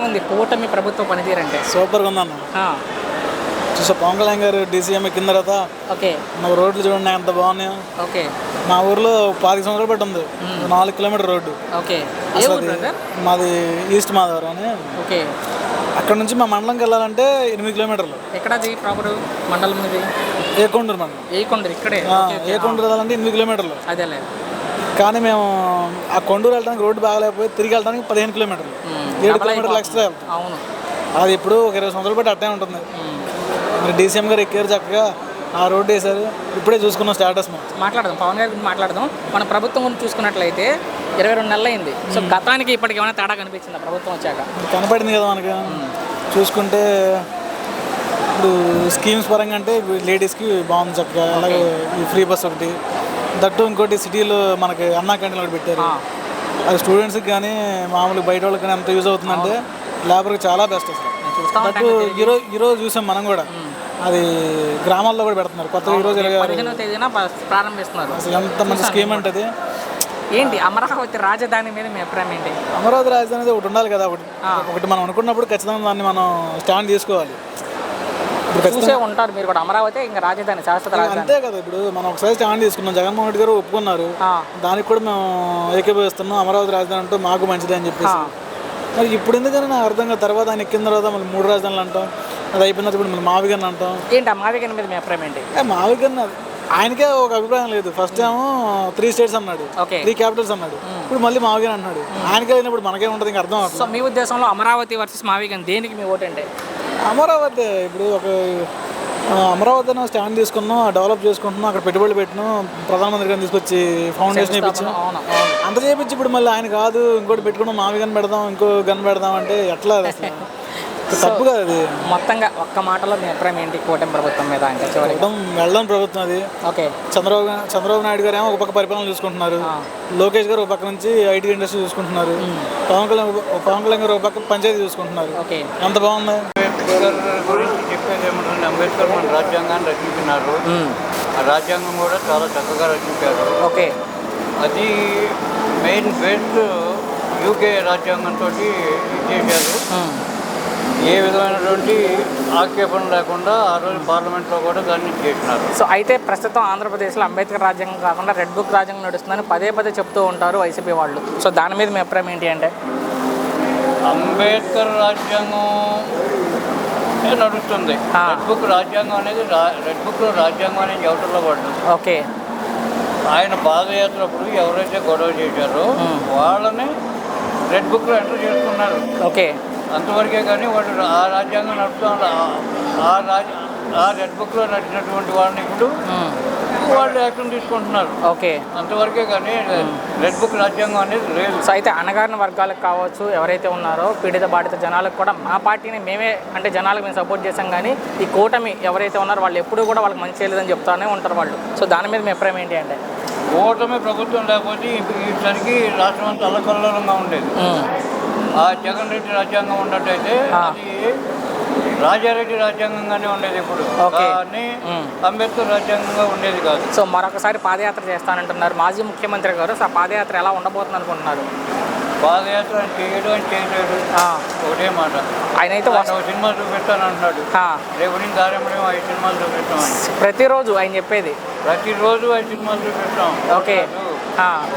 ఉంది కూటమి ప్రభుత్వ పనితీరంటే? సూపర్గా ఉందన్న. చూసా పవన్ కళ్యాణ్ గారు డీసీఎం ఎక్కిన తర్వాత ఓకే నాకు రోడ్లు చూడండి ఎంత బాగున్నాయో. ఓకే మా ఊర్లో 10 సంవత్సరాలు బట్టి ఉంది, 4 కిలోమీటర్ రోడ్డు. ఓకే మాది ఈస్ట్ మాధవరం అని. ఓకే అక్కడ నుంచి మా మండలంకి వెళ్ళాలంటే 8 కిలోమీటర్లు. ఎక్కడది ప్రాపర్ మండలం? ఇది ఏకొండూరు మండలం. ఏకొండూరు ఇక్కడే. ఏకొండూరు వెళ్ళాలంటే 8 కిలోమీటర్లు. అదేలే. కానీ మేము ఆ కొండూరు వెళ్ళడానికి రోడ్డు బాగాలేకపోయి తిరిగి వెళ్ళడానికి 15 కిలోమీటర్లు, 7 కిలోమీటర్లు ఎక్స్ట్రా వెళ్తాం. అవును, అది ఇప్పుడు ఒక 20 సంవత్సరాలు బట్టి అట్టే ఉంటుంది. మరి డీసీఎం గారు ఎక్కారు, చక్కగా ఆ రోడ్డు వేశారు. ఇప్పుడే చూసుకున్నాం స్టేటస్. మాట్లాడదాం పవన్ గారి గురించి మాట్లాడదాం. మన ప్రభుత్వం గురించి చూసుకున్నట్లయితే 22 నెలలు అయింది. సో గతానికి ఇప్పటికి ఏమైనా తేడా కనిపించిందా ప్రభుత్వం వచ్చాక? కనపడింది కదా మనకి. చూసుకుంటే ఇప్పుడు స్కీమ్స్ పరంగా అంటే లేడీస్కి బాగుంది చక్కగా. అలాగే ఈ ఫ్రీ బస్ ఒకటి, దట్టు ఇంకోటి సిటీలో మనకి అన్నా క్యాంటీన్ ఒకటి పెట్టారు. అది స్టూడెంట్స్కి కానీ మామూలు బయట వాళ్ళకి కానీ ఎంత యూజ్ అవుతుందంటే లేబర్కి చాలా బెస్ట్ అసలు. దట్టు ఈరోజు చూసాం మనం కూడా, అది గ్రామాల్లో కూడా పెడుతున్నారు కొత్తగా. ఈరోజు 15వ తేదీన ప్రారంభిస్తున్నారు. అసలు ఎంత మంచి స్కీమ్ అంటే అది. ఏంటి అమరావతి రాజధాని మీద మీ అభిప్రాయం ఏంటి? అమరావతి రాజధాని అనేది ఒకటి ఉండాలి కదా. ఒకటి మనం అనుకున్నప్పుడు ఖచ్చితంగా దాన్ని మనం స్టాండ్ తీసుకోవాలి. చూసే ఉంటారు మీరు కూడా, అమరావతి ఇంకా రాజధాని, శాశ్వత రాజధాని అంతే కదా. ఇప్పుడు మనం ఒకసారి స్టాండ్ తీసుకున్నాం, జగన్మోహన్ రెడ్డి గారు ఒప్పుకున్నారు, దానికి కూడా మేము ఏకీభవిస్తున్నాం. అమరావతి రాజధాని అంటే మాకు మంచిది అని చెప్పేసి. మరి ఇప్పుడు ఎందుకని నాకు అర్థం కాదు. తర్వాత ఆయన ఎక్కిన తర్వాత మళ్ళీ 3 రాజధానులు అంటాం, అది అయిపోయిన తర్వాత మళ్ళీ మావిగన్ అంటాం. ఏంటి ఆ మావిగన్ మీద మీ అభిప్రాయం ఏంటి? మావిగన్ ఆయనకే ఒక అభిప్రాయం లేదు. ఫస్ట్ ఏమో 3 స్టేట్స్ అన్నాడు, 3 క్యాపిటల్స్ అన్నాడు, ఇప్పుడు మళ్ళీ మావిగన్ అంటున్నాడు. ఆయనకే అయినప్పుడు మనకే ఉంటుంది, ఇంకా అర్థం అవుతుంది. సో మీ ఉద్దేశంలో అమరావతి వర్సెస్ మావిగన్ దేనికి మీ ఓటు అంటే? అమరావతి ఇప్పుడు ఒక అమరావతి స్టాండ్ తీసుకున్నాం, డెవలప్ చేసుకుంటున్నాం, అక్కడ పెట్టుబడులు పెట్టినాం, ప్రధానమంత్రి గారిని తీసుకొచ్చి ఫౌండేషన్ వేయించాం, అంత చేయించి ఇప్పుడు మళ్ళీ ఆయన కాదు ఇంకోటి పెట్టుకున్నాం, మావి గన్ పెడదాం, ఇంకో గన్ పెడదాం అంటే ఎట్లా? తప్పు కదా అది. మొత్తంగా ఒక్క మాటలో మీ అభిప్రాయం ఏంటి కూటమి ప్రభుత్వం మీద? అంటే వెళ్ళడం ప్రభుత్వం అది. ఓకే, చంద్రబాబు నాయుడు గారు ఏమో ఒక పక్క పరిపాలన చూసుకుంటున్నారు, లోకేష్ గారు ఒక పక్క నుంచి ఐటీ ఇండస్ట్రీ చూసుకుంటున్నారు, పవన్ కళ్యాణ్ గారు ఒక పక్క పంచాయతీ చూసుకుంటున్నారు. ఓకే, ఎంత బాగుంది. అంబేద్కర్ గురించి చెప్పేది ఏమంటుంది, అంబేద్కర్ మన రాజ్యాంగాన్ని రచించినారు, ఆ రాజ్యాంగం కూడా చాలా చక్కగా రచించారు. ఓకే, అది మెయిన్ బేస్ యూకే రాజ్యాంగంతో చేశారు. ఏ విధమైనటువంటి ఆక్షేపణ లేకుండా ఆ రోజు పార్లమెంట్లో కూడా దాన్ని చేసినారు. సో అయితే ప్రస్తుతం ఆంధ్రప్రదేశ్లో అంబేద్కర్ రాజ్యాంగం కాకుండా రెడ్ బుక్ రాజ్యాంగం నడుస్తుందని పదే చెప్తూ ఉంటారు వైసీపీ వాళ్ళు. సో దాని మీద మీ అభిప్రాయం ఏంటి అంటే? అంబేద్కర్ రాజ్యాంగం నడుస్తుంది, రెడ్ బుక్ రాజ్యాంగం అనేది రెడ్ బుక్లో రాజ్యాంగం అనేది ఎవరిలో పడుతుంది. ఓకే, ఆయన పాదయాత్రప్పుడు ఎవరైతే గొడవ చేశారో వాళ్ళని రెడ్ బుక్లో ఎంటర్ చేసుకున్నారు. ఓకే, అంతవరకే కానీ వాళ్ళు ఆ రాజ్యాంగం నడుపుతూ ఆ రెడ్ బుక్లో నడిచినటువంటి వాళ్ళని ఇప్పుడు వాళ్ళు యాక్షన్ తీసుకుంటున్నారు. ఓకే, అంతవరకే కానీ రెడ్ బుక్ రాజ్యాంగం అనేది లేదు. సో అయితే అణగారిన వర్గాలకు కావచ్చు, ఎవరైతే ఉన్నారో పీడిత బాధిత జనాలకు కూడా మా పార్టీని మేమే అంటే జనాలకు మేము సపోర్ట్ చేసాం, కానీ ఈ కూటమి ఎవరైతే ఉన్నారో వాళ్ళు ఎప్పుడూ కూడా వాళ్ళకి మంచి చేయలేదని చెప్తానే ఉంటారు వాళ్ళు. సో దాని మీద మీ అభిప్రాయం ఏంటి అంటే? కూటమి ప్రభుత్వం లేకపోతే ఈసారికి రాష్ట్రం అంతా అల్లకల్లోలంగా ఉండేది. ఆ జగన్ రెడ్డి రాజ్యాంగం ఉన్నట్టయితే అది రాజారెడ్డి రాజ్యాంగంగానే ఉండేది, ఇప్పుడు కానీ అంబేద్కర్ రాజ్యాంగంగా ఉండేది కాదు. సో మరొకసారి పాదయాత్ర చేస్తానంటున్నారు మాజీ ముఖ్యమంత్రి గారు. సో ఆ పాదయాత్ర ఎలా ఉండబోతుంది అనుకుంటున్నారు? పాదయాత్ర చేయడం చేయలేదు, ఒకటే మాట. ఆయన అయితే సినిమా చూపిస్తాను అంటున్నాడు, రేపు నుంచి కార్యక్రమం 5 సినిమాలు చూపిస్తామని ప్రతిరోజు ఆయన చెప్పేది. ప్రతిరోజు 5 సినిమాలు చూపిస్తాం. ఓకే,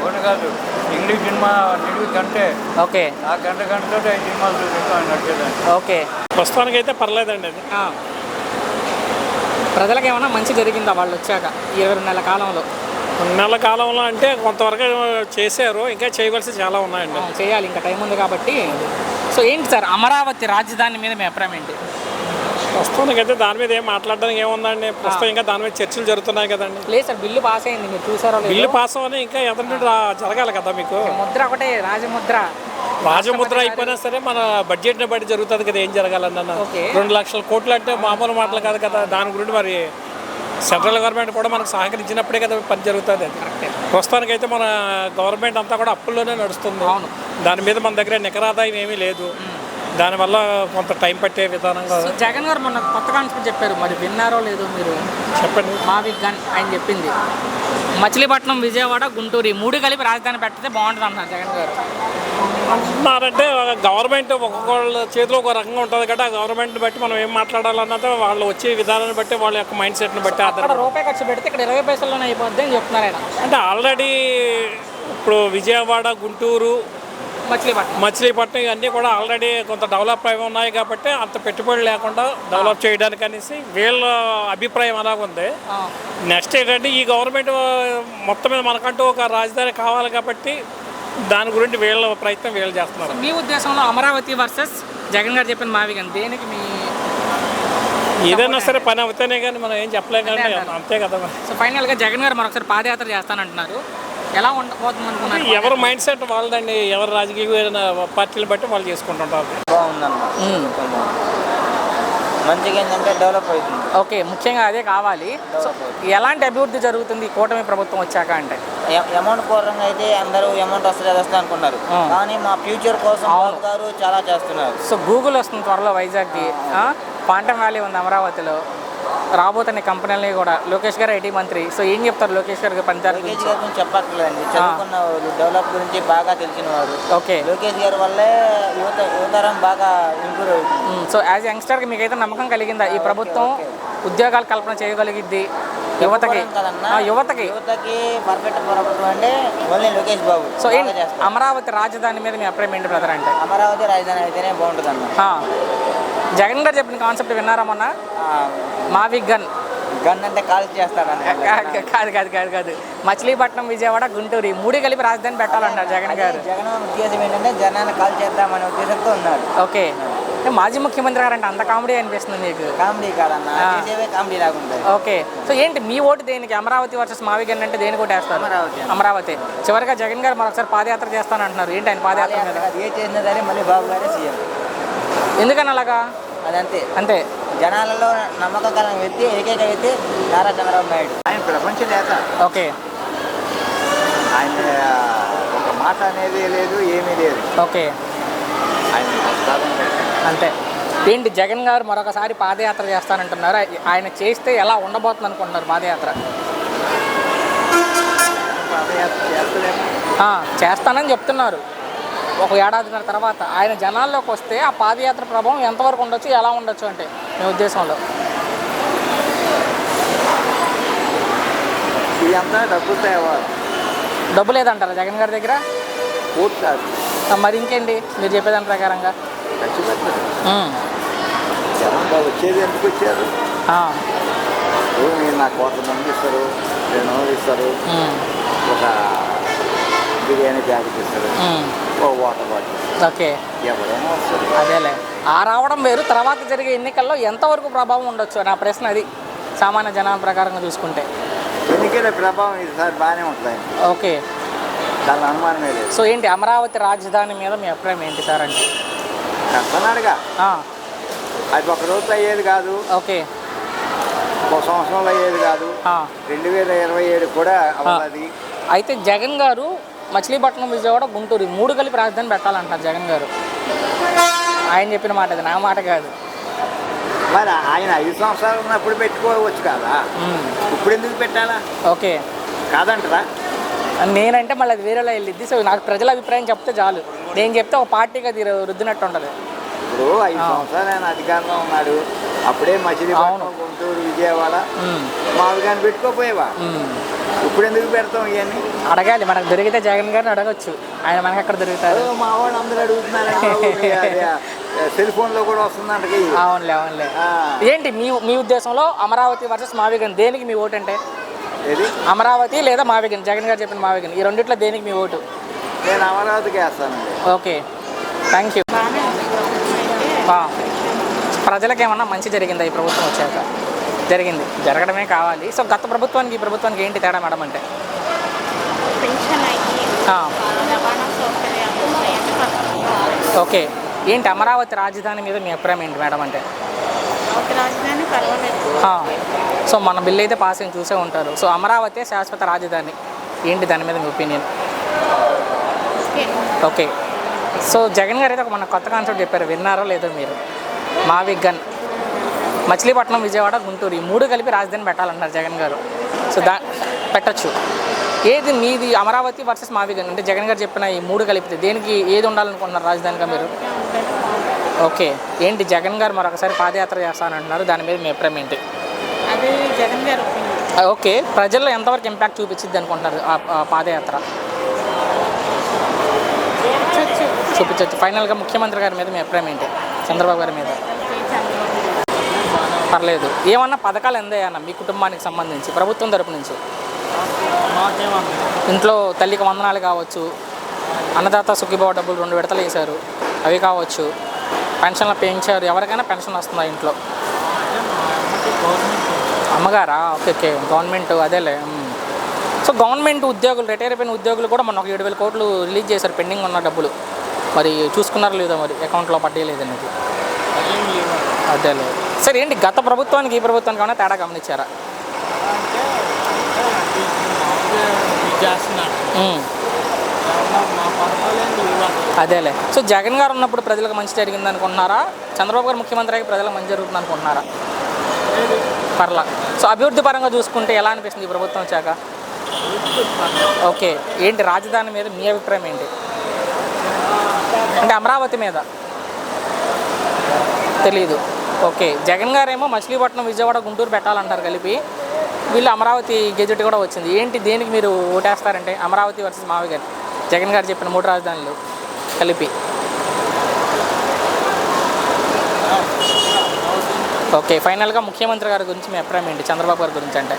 ఒకటి కాదు, ఇంగ్లీష్ సినిమా నిలుగు గంటే, ఓకే, ఆ గంటతో 5 సినిమాలు చూపిస్తాం అని నడిచేదాన్ని. ఓకే, ప్రస్తుతానికి అయితే పర్లేదండి అది. ప్రజలకు ఏమైనా మంచి జరిగిందా వాళ్ళు వచ్చాక 22 నెలల కాలంలో? నెల కాలంలో అంటే కొంతవరకు చేశారు, ఇంకా చేయవలసి చాలా ఉన్నాయండి. చేయాలి, ఇంకా టైం ఉంది కాబట్టి. సో ఏంటి సార్ అమరావతి రాజధాని మీద మీ అభిప్రాయం ఏంటి? ప్రస్తుతానికైతే దాని మీద ఏం మాట్లాడడానికి ఏముందండి, ప్రస్తుతం ఇంకా దాని మీద చర్చలు జరుగుతున్నాయి కదండి. లేదు సార్, బిల్లు పాస్ అయింది, మీరు చూసారో? బిల్లు పాస్ అవని ఇంకా ఎదురు జరగాలి కదా. మీకు ముద్ర ఒకటే, రాజముద్ర అయిపోయినా సరే మన బడ్జెట్ని బట్టి జరుగుతుంది కదా ఏం జరగాలన్న. 2 లక్షల కోట్లు అంటే మామూలు మాటలు కాదు కదా. దాని గురించి మరి సెంట్రల్ గవర్నమెంట్ కూడా మనకు సహకరించినప్పుడే కదా పని జరుగుతుంది. ప్రస్తుతానికైతే మన గవర్నమెంట్ అంతా కూడా అప్పుల్లోనే నడుస్తుంది. దాని మీద మన దగ్గర నికరాదాయం ఏమీ లేదు. దానివల్ల కొంత టైం పట్టే విధానంగా. జగన్ గారు మొన్న కొత్త కాన్సెప్ట్ చెప్పారు, మరి విన్నారో లేదో మీరు? చెప్పండి. మావి గన్ ఆయన చెప్పింది మచిలీపట్నం, విజయవాడ, గుంటూరు ఈ 3 కలిపి రాజధాని పెట్టితే బాగుంటుంది అంటున్నారు జగన్ గారు. అంటున్నారంటే గవర్నమెంట్ ఒక్కొక్కళ్ళ చేతిలో ఒక రకంగా ఉంటుంది కదా, ఆ గవర్నమెంట్ని బట్టి మనం ఏం మాట్లాడాలన్నది వాళ్ళు వచ్చే విధానాన్ని బట్టి వాళ్ళ యొక్క మైండ్ సెట్ని బట్టి అక్కడ రూపాయి ఖర్చు పెడితే ఇక్కడ 20 పైసల్లోనే అయిపోద్ది అని చెప్తున్నారు ఆయన. అంటే ఆల్రెడీ ఇప్పుడు విజయవాడ, గుంటూరు, మచిలీపట్నం ఇవన్నీ కూడా ఆల్రెడీ కొంత డెవలప్ అయి ఉన్నాయి కాబట్టి అంత పెట్టుబడి లేకుండా డెవలప్ చేయడానికి అనేసి వీళ్ళ అభిప్రాయం అలాగుంది. నెక్స్ట్ ఏంటంటే ఈ గవర్నమెంట్ మొత్తం మీద మనకంటూ ఒక రాజధాని కావాలి కాబట్టి దాని గురించి వీళ్ళ ప్రయత్నం వీళ్ళు చేస్తున్నారు. మీ ఉద్దేశంలో అమరావతి వర్సెస్ జగన్ గారు చెప్పిన మావిగన్ దేనికి మీ ఏదైనా సరే పని అవుతానే కానీ మనం ఏం చెప్పలేం కానీ అంతే కదా. సో ఫైనల్గా జగన్ గారు మరొకసారి పాదయాత్ర చేస్తానంటున్నారు, ఎలా ఉండబోతుంది అనుకున్నారు? ఎవరి మైండ్ సెట్ వాళ్ళదండి, ఎవరు రాజకీయ పార్టీలు బట్టి వాళ్ళు చేసుకుంటుంటారు. బాగుందన్నమాట, మంచిగా ఏంటంటే డెవలప్ అవుతుంది. ఓకే, ముఖ్యంగా అదే కావాలి. సో ఎలాంటి అభివృద్ధి జరుగుతుంది కూటమి ప్రభుత్వం వచ్చాక? అంటే అమౌంట్ పూర్వంగా అయితే అందరూ అమౌంట్ వస్తుంది అనుకున్నారు, కానీ మా ఫ్యూచర్ కోసం బాబు గారు చాలా చేస్తున్నారు. సో గూగుల్ వస్తుంది త్వరలో వైజాగ్కి, క్వాంటమ్ వ్యాలీ ఉంది అమరావతిలో, రాబోతున్న కంపెనీలని కూడా. లోకేష్ గారు ఐటీ మంత్రి, సో ఏం చెప్తారు లోకేష్ గారికి పంచాయతీ లోకేష్ గారి గురించి చెప్పట్లేదండి, చదువుకున్న వాళ్ళు, డెవలప్ గురించి బాగా తెలిసిన వారు. ఓకే, లోకేష్ గారి వల్లే యువతరం బాగా ఇంప్రూవ్ అవుతుంది. సో యాజ్ యంగ్స్టర్కి మీకైతే నమ్మకం కలిగిందా ఈ ప్రభుత్వం ఉద్యోగాలు కల్పన చేయగలిగిద్ది యువతకి? యువతకి పర్ఫెక్ట్ ప్రభుత్వం అంటే ఓన్లీ లోకేష్ బాబు. సో అమరావతి రాజధాని మీద మీ అభిప్రాయం ఏంటి బ్రదర్? అంటే అమరావతి రాజధాని అయితేనే బాగుంటుంది అన్న. జగన్ గారు చెప్పిన కాన్సెప్ట్ విన్నారా మొన్న? మావి గన్ అంటే కాల్ చేస్తాడని. కాదు కాదు కాదు కాదు మచిలీపట్నం, విజయవాడ, గుంటూరు ఈ 3 కలిపి రాజధాని పెట్టాలన్నారు జగన్ గారు. జగన్ ఉద్దేశం ఏంటంటే జనాన్ని కాల్ చేద్దామనే ఉద్దేశంతో ఉన్నారు. ఓకే, మాజీ ముఖ్యమంత్రి గారు అంటే అంత కామెడీ అనిపిస్తుంది మీకు? కామెడీ కాదన్న, కామెడీ లాగుంటుంది. ఓకే, సో ఏంటి మీ ఓటు దేనికి? అమరావతి వర్సెస్ మావి గన్ అంటే దేనికి ఓటు వేస్తారు? అమరావతి. చివరిగా జగన్ గారు మరొకసారి పాదయాత్ర చేస్తానంటున్నారు, ఏంటి ఆయన పాదయాత్ర మీద? ఏ చేసినా సరే మళ్ళీ బాబు గారే సీఎం. ఎందుకని అలాగా? అదంతే అంతే. జనాలలో నమ్మకం కలిగిన వ్యక్తి ఏకైక వ్యక్తి నారా చంద్రబాబు నాయుడు. ఆయన ప్రపంచ నేత. ఓకే, ఆయన ఒక మాట అనేది లేదు, ఏమీ లేదు. ఓకే, ఆయన అంతే. ఏంటి జగన్ గారు మరొకసారి పాదయాత్ర చేస్తానంటున్నారు, ఆయన చేస్తే ఎలా ఉండబోతుంది అనుకుంటున్నారు పాదయాత్ర? చేస్తానని చెప్తున్నారు. ఒక ఏడాదిన్నర తర్వాత ఆయన జనాల్లోకి వస్తే ఆ పాదయాత్ర ప్రభావం ఎంతవరకు ఉండొచ్చు, ఎలా ఉండొచ్చు అంటే మీ ఉద్దేశంలో? డబ్బు లేదంటారా జగన్ గారి దగ్గర? మరి ఇంకేంటి మీరు చెప్పేదాని ప్రకారంగా? వచ్చేది ఎందుకు వచ్చారు? నాకు 100 మంది ఇస్తారు, 200 ఇస్తారు, ఒక బిర్యానీ బ్యాగ్ ఇస్తారు, వాటర్ బాటిల్. ఓకే, ఎవరైనా వస్తారు. అదేలే, ఆ రావడం వేరు. తర్వాత జరిగే ఎన్నికల్లో ఎంతవరకు ప్రభావం ఉండొచ్చు నా ప్రశ్న అది, సామాన్య జనాల ప్రకారంగా చూసుకుంటే. ఎన్నికల ప్రభావం ఈసారి బాగానే ఉంటుంది. ఓకే, దాని అనుమానమే లేదు. సో ఏంటి అమరావతి రాజధాని మీద మీ అభిప్రాయం ఏంటి సార్? అంటే కష్టనాడుగా అది ఒక రోజు అయ్యేది కాదు. ఓకే, ఒక సంవత్సరంలో అయ్యేది కాదు. 2027 కూడా అవ్వాలి. అయితే జగన్ గారు మచిలీపట్నం, విజయవాడ, గుంటూరు 3 కలిపి రాజధాని పెట్టాలంటారు జగన్ గారు. ఆయన చెప్పిన మాట అది, నా మాట కాదు. మరి ఆయన 5 సంవత్సరాలు ఉన్నప్పుడు పెట్టుకోవచ్చు కదా, ఇప్పుడు ఎందుకు పెట్టాలా? ఓకే, కాదంటారా? నేనంటే మళ్ళీ అది వేరేలా వెళ్ళిద్ది. సో నాకు ప్రజల అభిప్రాయం చెప్తే చాలు, నేను చెప్తే ఒక పార్టీకి అది రుద్దినట్టు ఉంటుంది. ఇప్పుడు 5 సంవత్సరాలు ఆయన అధికారంలో ఉన్నాడు, అప్పుడే మచిలీపట్నం, గుంటూరు, విజయవాడ మామూలుగా పెట్టుకోపోయేవా? ఇప్పుడు ఎందుకు పెడతాం ఇవన్నీ? అడగాలి, మనకు దొరికితే జగన్ గారిని అడగచ్చు, ఆయన మనకి ఎక్కడ దొరుకుతారు? మా వాడు అందరూ అడుగుతున్నారు, సెల్ ఫోన్లో కూడా వస్తుందంట. అవునులే అవునులే. ఏంటి మీ ఉద్దేశంలో అమరావతి వర్సెస్ మావిగన్ దేనికి మీ ఓటు? అంటే ఏది అమరావతి లేదా మావిగన్? జగన్ గారు చెప్పిన మావిగన్, ఈ రెండిట్లో దేనికి మీ ఓటు? నేను అమరావతికి వేస్తానండి. Okay, thank you. ప్రజలకు ఏమన్నా మంచి జరిగిందా ఈ ప్రభుత్వం వచ్చాక? జరిగింది, జరగడమే కావాలి. సో గత ప్రభుత్వానికి ఈ ప్రభుత్వానికి ఏంటి తేడా మేడం? అంటే ఓకే, ఏంటి అమరావతి రాజధాని మీద మీ అభిప్రాయం ఏంటి మేడం? అంటే సో మన బిల్లు అయితే పాస్ అయ్యి చూసే ఉంటారు. సో అమరావతి శాశ్వత రాజధాని, ఏంటి దాని మీద మీ ఒపీనియన్? ఓకే, సో జగన్ గారు అయితే ఒక మన కొత్త కాన్సెప్ట్ చెప్పారు, విన్నారో లేదో మీరు? మావి గన్, మచిలీపట్నం, విజయవాడ, గుంటూరు ఈ 3 కలిపి రాజధాని పెట్టాలన్నారు జగన్ గారు. సో పెట్టచ్చు. ఏది మీది అమరావతి వర్సెస్ మావిగన్ అంటే జగన్ గారు చెప్పిన ఈ 3 కలిపితే దేనికి ఏది ఉండాలనుకుంటున్నారు రాజధానిగా మీరు? ఓకే, ఏంటి జగన్ గారు మరొకసారి పాదయాత్ర చేస్తానంటున్నారు, దాని మీద మీ అభిప్రాయం ఏంటి? అది జగన్ గారు ఓకే, ప్రజల్లో ఎంతవరకు ఇంపాక్ట్ చూపించింది అనుకుంటున్నారు ఆ పాదయాత్ర? చూపించవచ్చు. ఫైనల్గా ముఖ్యమంత్రి గారి మీద మీ అభిప్రాయం ఏంటి? చంద్రబాబు గారి మీద పర్లేదు. ఏమన్నా పథకాలు ఎందాయన్న మీ కుటుంబానికి సంబంధించి ప్రభుత్వం తరపు నుంచి? ఇంట్లో తల్లికి వందనాలు కావచ్చు, అన్నదాత సుఖీభావ డబ్బులు 2 విడతలు వేశారు, అవి కావచ్చు, పెన్షన్లు పెంచారు, ఎవరికైనా పెన్షన్ వస్తుందా ఇంట్లో? అమ్మగారా? ఓకే ఓకే, గవర్నమెంట్ అదేలే. సో గవర్నమెంట్ ఉద్యోగులు, రిటైర్ అయిపోయిన ఉద్యోగులు కూడా మొన్న 7,000 కోట్లు రిలీజ్ చేశారు పెండింగ్ ఉన్న డబ్బులు. మరి చూసుకున్నారో లేదో, మరి అకౌంట్లో పడ్డేయలేదనేది అదేలే. సరే, ఏంటి గత ప్రభుత్వానికి ఈ ప్రభుత్వానికి ఏమైనా తేడా గమనించారా? అదేలే. సో జగన్ గారు ఉన్నప్పుడు ప్రజలకు మంచి జరిగింది అనుకుంటున్నారా? చంద్రబాబు గారు ముఖ్యమంత్రి అయ్యి ప్రజలకు మంచి జరుగుతుంది అనుకుంటున్నారా? పర్లా. సో అభివృద్ధి పరంగా చూసుకుంటే ఎలా అనిపిస్తుంది ఈ ప్రభుత్వం వచ్చాక? ఓకే, ఏంటి రాజధాని మీద మీ అభిప్రాయం ఏంటి? అంటే అమరావతి మీద తెలీదు. ఓకే, జగన్ గారేమో మచిలీపట్నం, విజయవాడ, గుంటూరు పెట్టాలంటారు కలిపి, వీళ్ళు అమరావతి గెజెట్ కూడా వచ్చింది. ఏంటి దేనికి మీరు ఓటేస్తారంటే? అమరావతి వర్సెస్ మావిగన్, జగన్ గారు చెప్పిన 3 రాజధానులు కలిపి. ఓకే, ఫైనల్గా ముఖ్యమంత్రి గారి గురించి మీ అభిప్రాయం ఏంటి? చంద్రబాబు గారి గురించి అంటే